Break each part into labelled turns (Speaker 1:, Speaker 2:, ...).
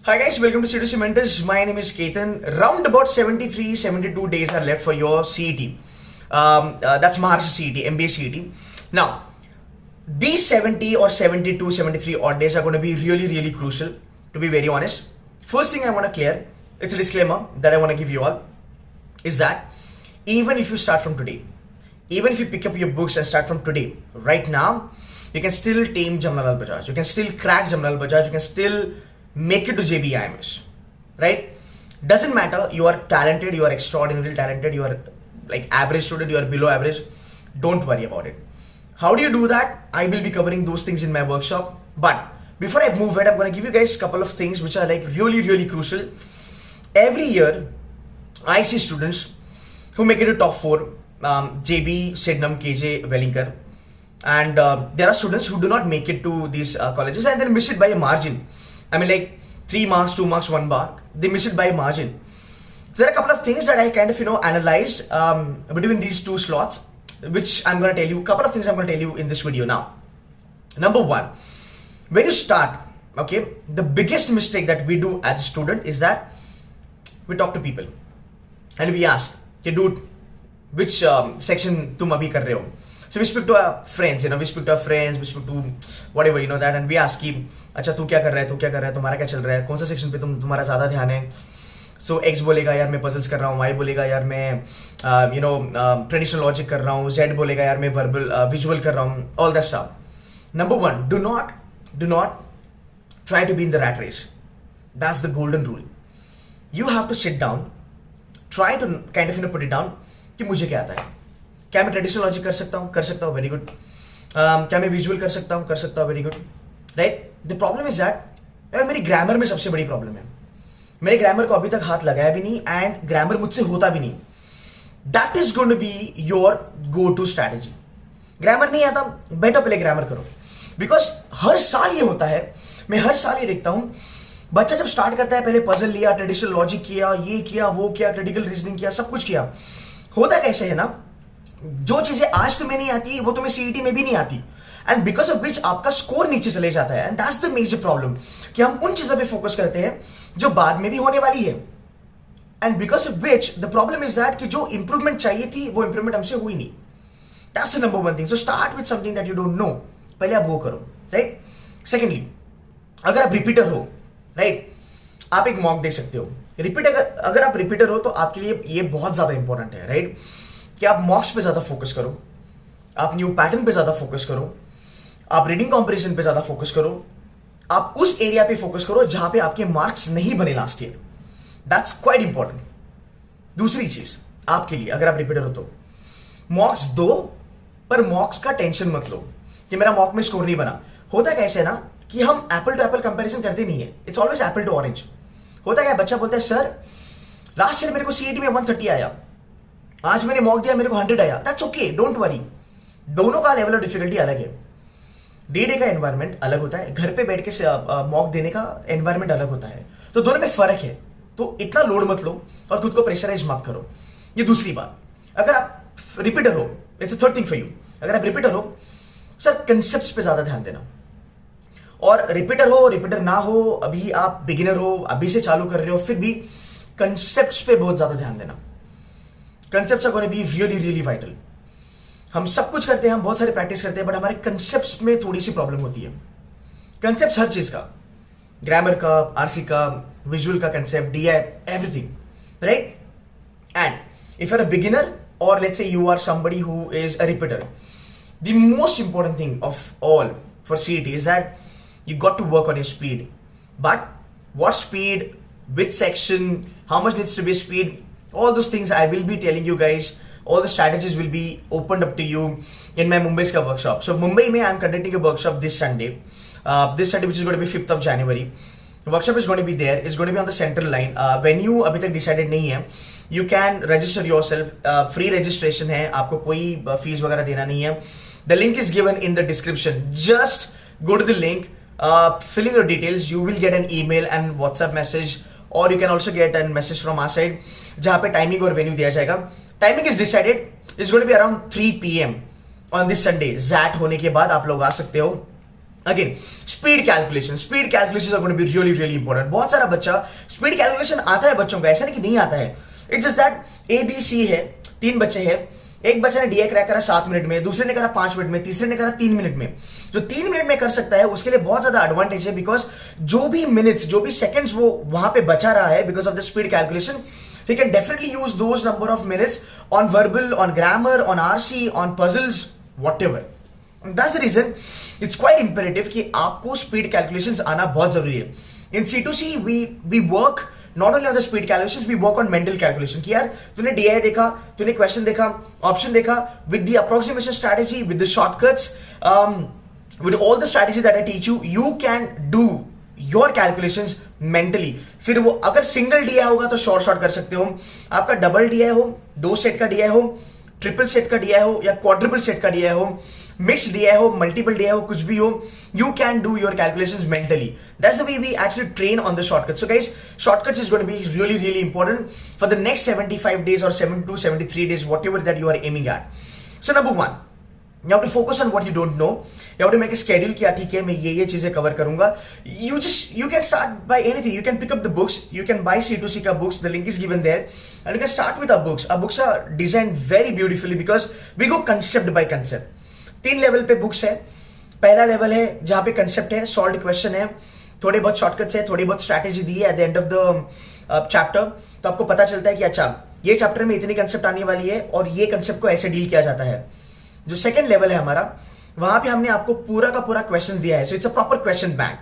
Speaker 1: Hi guys, welcome to CET Mentors. My name is Ketan. Round about 73-72 days are left for your CET. That's Maharashtra CET, MBA CET. Now, these 70 or 72, 73 odd days are going to be really crucial, to be very honest. First thing I want to clear, it's a disclaimer that I want to give you all, is that even if you start from today, even if you pick up your books and start from today, right now, you can still tame Jamnalal Bajaj. You can still crack Jamnalal Bajaj. You can still make it to JBIMS, right? Doesn't matter, you are talented, you are extraordinarily talented, you are like average student, you are below average, don't worry about it. How do you do that? I will be covering those things in my workshop. But before I move ahead, I'm going to give you guys a couple of things which are like really crucial. Every year, I see students who make it to top 4, JB, Sydenham, KJ, Wellinger. And there are students who do not make it to these colleges and then miss it by a margin. I mean, like 3 marks, 2 marks, 1 mark, they miss it by a margin. So there are a couple of things that I kind of, analyze between these two slots, which I'm going to tell you, couple of things I'm going to tell you in this video now. Number one, when you start, okay, the biggest mistake that we do as a student is that we talk to people and we ask, okay, dude, which section tum abhi kar rahe ho? So we speak to our friends, we speak to whatever, that, and we ask him, अच्छा तू क्या कर रहा है, तुम्हारा क्या चल रहा है, कौन सा सेक्शन पे तुम्हारा ज़्यादा ध्यान है. So X बोलेगा यार मैं पजल्स कर रहा हूँ, Y बोलेगा यार मैं ट्रेडिशनल लॉजिक कर रहा हूँ, Z बोलेगा यार मैं वर्बल विजुअल कर रहा हूँ, all that stuff. Number one, do not try to be in the rat race. That's the golden rule. You have to sit down, try to kind of put it down कि मुझे क्या आता है, क्या मैं ट्रेडिशनल लॉजिक कर सकता हूँ, वेरी गुड. क्या मैं विजुअल कर सकता हूँ, very good, right. The problem is that यार मेरी ग्रामर में सबसे बड़ी प्रॉब्लम है. मैंने ग्रामर को अभी तक हाथ लगाया भी नहीं एंड ग्रामर मुझसे होता भी नहीं. That is going to be your go to strategy. Grammar नहीं आता, बैठो पहले ग्रामर करो. बिकॉज हर साल ये होता है, मैं हर साल ये देखता हूँ, बच्चा जब स्टार्ट करता है पहले पजल लिया, ट्रेडिशनल लॉजिक किया, ये किया, वो किया, क्रिटिकल रीजनिंग किया, सब कुछ किया. होता कैसे है ना, जो चीजें आज तुम्हें नहीं आती वो तुम्हें सीईटी में भी नहीं आती, एंड बिकॉज ऑफ विच आपका स्कोर नीचे चले जाता है. And that's the major problem कि हम उन चीजों पे फोकस करते हैं जो बाद में भी होने वाली है. And because of which the problem is that कि जो इंप्रूवमेंट चाहिए थी वो इंप्रूवमेंट हमसे हुई नहीं. That's the number one thing. So start with something that you don't know, पहले आप वो करो, राइट. सेकेंडली, अगर आप रिपीटर हो, राइट, आप एक मॉक दे सकते हो. अगर आप रिपीटर हो तो आपके लिए ये बहुत ज्यादा इंपॉर्टेंट है, राइट, कि आप मॉक्स पे ज्यादा फोकस करो, आप न्यू पैटर्न पे ज्यादा फोकस करो, आप रीडिंग कॉम्पिटिशन पे ज्यादा फोकस करो, आप उस एरिया पे फोकस करो जहां पे आपके मार्क्स नहीं बने last year. That's quite important. दूसरी चीज आपके लिए, अगर आप रिपीटर हो तो मॉक्स दो, पर मॉक्स का टेंशन मत लो कि मेरा मॉक में स्कोर नहीं बना. होता कैसे है ना कि हम एप्पल टू एप्पल कंपैरिजन करते नहीं है. It's always apple to orange. होता क्या, बच्चा बोलता है सर लास्ट ईयर मेरे को सीईटी में 130 आया, आज मैंने मॉक दिया मेरे को 100 आया. That's okay, don't worry. दोनों का लेवल ऑफ डिफिकल्टी अलग है. डे का एनवायरनमेंट अलग होता है, घर पे बैठ के मॉक देने का एनवायरनमेंट अलग होता है, तो दोनों में फर्क है. तो इतना लोड मत लो और खुद को प्रेशराइज मत करो. ये दूसरी बात. अगर आप रिपीटर हो, it's a third thing for you. अगर आप रिपीटर हो, सर कंसेप्ट्स पे ज्यादा ध्यान देना. और रिपीटर हो, रिपीटर ना हो, अभी आप बिगिनर हो, अभी से चालू कर रहे हो, फिर भी कंसेप्ट्स पे बहुत ज्यादा ध्यान देना. Concepts are going to be really vital. हम सब कुछ करते हैं, हम बहुत सारे प्रैक्टिस करते हैं, बट हमारे कंसेप्ट्स में थोड़ी सी प्रॉब्लम होती है. कंसेप्ट्स हर चीज का, ग्रामर का, आरसी का, विजुअल का concept, DI, everything, right. And if you are a beginner और let's say you are somebody who is a repeater, the most important thing of all for CET is that you got to work on your speed. But what speed, which section, how much needs to be speed, all those things I will be telling you guys. All the strategies will be opened up to you in my Mumbai's workshop. So Mumbai mein I am conducting a workshop this Sunday, which is going to be 5th of January. The workshop is going to be there. It's going to be on the central line. Venue अभी तक decided नहीं है. You can register yourself. Free registration है, आपको कोई fees वगैरह देना नहीं है. The link is given in the description. Just go to the link. Fill in your details. You will get an email and WhatsApp message, or you can also get a message from our side जहाँ पे timing और venue दिया जाएगा. Timing is decided, it's going to be around 3 PM on this Sunday. जैट होने के बाद आप लोग आ सकते हो. Again speed calculation are going to be really really important. बहुत सारा बच्चा स्पीड कैलकुलेशन आता है बच्चों का, ऐसा नहीं कि नहीं आता है. इट्स जस्ट दैट ABC है, 3 बच्चे हैं, एक बच्चे ने DA क्रैक करा 7 मिनट में, दूसरे ने करा 5 मिनट में, तीसरे ने करा 3 मिनट में. जो 3 मिनट में कर सकता है उसके लिए बहुत ज्यादा एडवांटेज है, बिकॉज जो भी मिनट्स, जो भी सेकंड्स वो वहां पे बचा रहा है because of the speed calculation, he can definitely use those number of minutes on verbal, on grammar, on RC, on puzzles, whatever. And that's the reason it's quite imperative कि आपको speed calculations आना बहुत जरूरी है. In C2C we work not only on the speed calculations, we work on mental calculation. कि यार तूने DI देखा, तूने question देखा, option देखा, with the approximation strategy, with the shortcuts, with all the strategy that I teach you, you can do your calculations mentally. फिर वो अगर सिंगल DI होगा तो शॉर्ट कर सकते हो, आपका डबल DI हो, 2 सेट का DI हो, ट्रिपल सेट का DI हो या क्वाड्रिपल सेट का DI हो, मिक्स DI हो, मल्टीपल DI हो, कुछ भी हो, you can do your calculations mentally. That's the way we actually train on the shortcuts. So guys, shortcuts is going to be really really important for the next 75 days or 72 73 days, whatever that you are aiming at. So number 1, you have to focus on what you don't know. You have to make a schedule कि ठीक है मैं ये चीजें cover करूंगा. You can start by anything. You can pick up the books. You can buy C2C का books. The link is given there, and you can start with our books. Our books are designed very beautifully because we go concept by concept. 3 level पे books है. पहला level है जहाँ पे concept है, solve question है, थोड़े बहुत शॉर्टकट्स है, थोड़ी बहुत स्ट्रैटेजी दी है at the end of the chapter. तो आपको पता चलता है कि अच्छा ये चैप्टर में इतनी कंसेप्ट आने वाली है और ये कंसेप्ट को ऐसे डील किया जाता है. जो सेकंड लेवल है हमारा, वहां पे हमने आपको पूरा का पूरा क्वेश्चंस दिया है, so it's a proper question bank.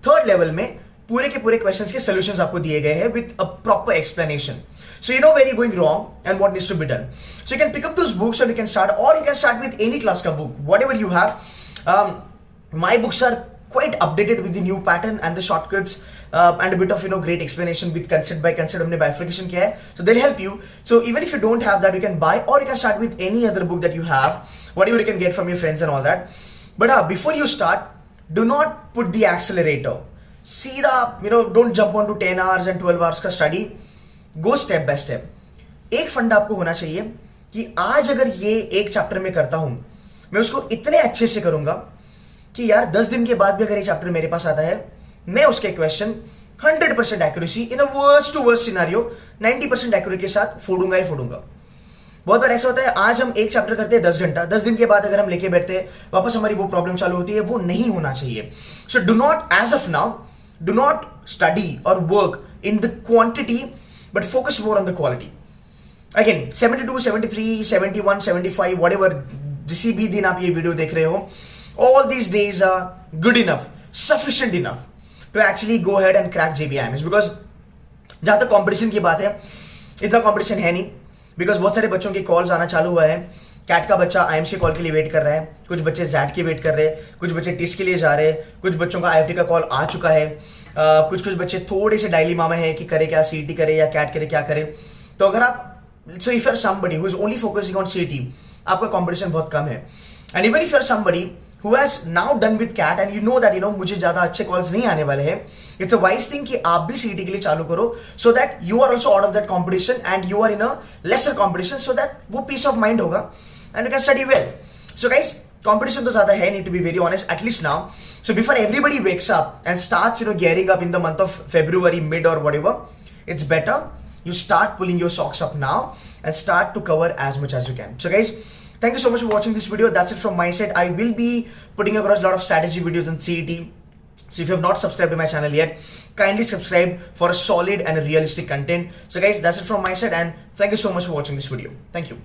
Speaker 1: Third level में पूरे के पूरे क्वेश्चंस के सॉल्यूशंस आपको दिए गए हैं with a proper explanation, so you know where you going wrong and what needs to be done. So you can pick up those books and you can start, और you can start with any class का book, whatever you have. My books are quite updated with the new pattern and the shortcuts and a bit of great explanation with concept by concept. हमने bifurcation किया है, so they'll help you. So even if you don't have that, you can buy or you can start with any other book that you have, whatever you can get from your friends and all that. But before you start, do not put the accelerator. See don't jump onto 10 hours and 12 hours का study. Go step by step. एक फंडा आपको होना चाहिए कि आज अगर ये एक चैप्टर में करता हूं, मैं उसको इतने अच्छे से करूंगा कि यार 10 दिन के बाद भी अगर ये चैप्टर मेरे पास आता है, मैं उसके question 100% accuracy in a worst to worst scenario 90% accuracy के साथ फोड़ूंगा ही फोड़ूंगा. बहुत बार ऐसा होता है, आज हम एक चैप्टर करते हैं 10 घंटा, 10 दिन के बाद अगर हम लेके बैठते हैं वापस हमारी वो प्रॉब्लम चालू होती है. वो नहीं होना चाहिए. So do not, as of now, do not study और work in the quantity but focus more on the quality. Again 72 73 71 75 whatever जिसी भी दिन आप ये वीडियो देख रहे हो, all these days are good enough, sufficient enough to actually go ahead and crack JBIMS. because जहां तक कंपटीशन की बात है, इतना कंपटीशन है नहीं, बिकॉज बहुत सारे बच्चों के कॉल्स आना चालू हुआ है. कैट का बच्चा आईएम्स के कॉल के लिए वेट कर रहा है, कुछ बच्चे जैट के वेट कर रहे हैं, कुछ बच्चे टिस के लिए जा रहे हैं, कुछ बच्चों का IFT का कॉल आ चुका है, कुछ बच्चे थोड़े से डायलीमा में है कि करे क्या, CET करे या कैट करे, क्या करे. तो अगर आप, so if you are somebody who is only focusing on CET, आपका कंपटीशन बहुत कम है. And even if you are somebody who has now done with CAT and you know that मुझे ज्यादा अच्छे कॉल्स नहीं आने वाले हैं, it's a wise thing कि आप भी CET के लिए चालू करो, so that you are also out of that competition and you are in a lesser competition, so that वो peace of mind होगा and you can study well. So guys, competition तो ज्यादा है, need to be very honest, at least now. So before everybody wakes up and starts gearing up in the month of February mid or whatever, it's better you start pulling your socks up now and start to cover as much as you can. So guys, thank you so much for watching this video. That's it from my side. I will be putting across a lot of strategy videos on CET. So if you have not subscribed to my channel yet, kindly subscribe for a solid and a realistic content. So guys, that's it from my side, and thank you so much for watching this video. Thank you.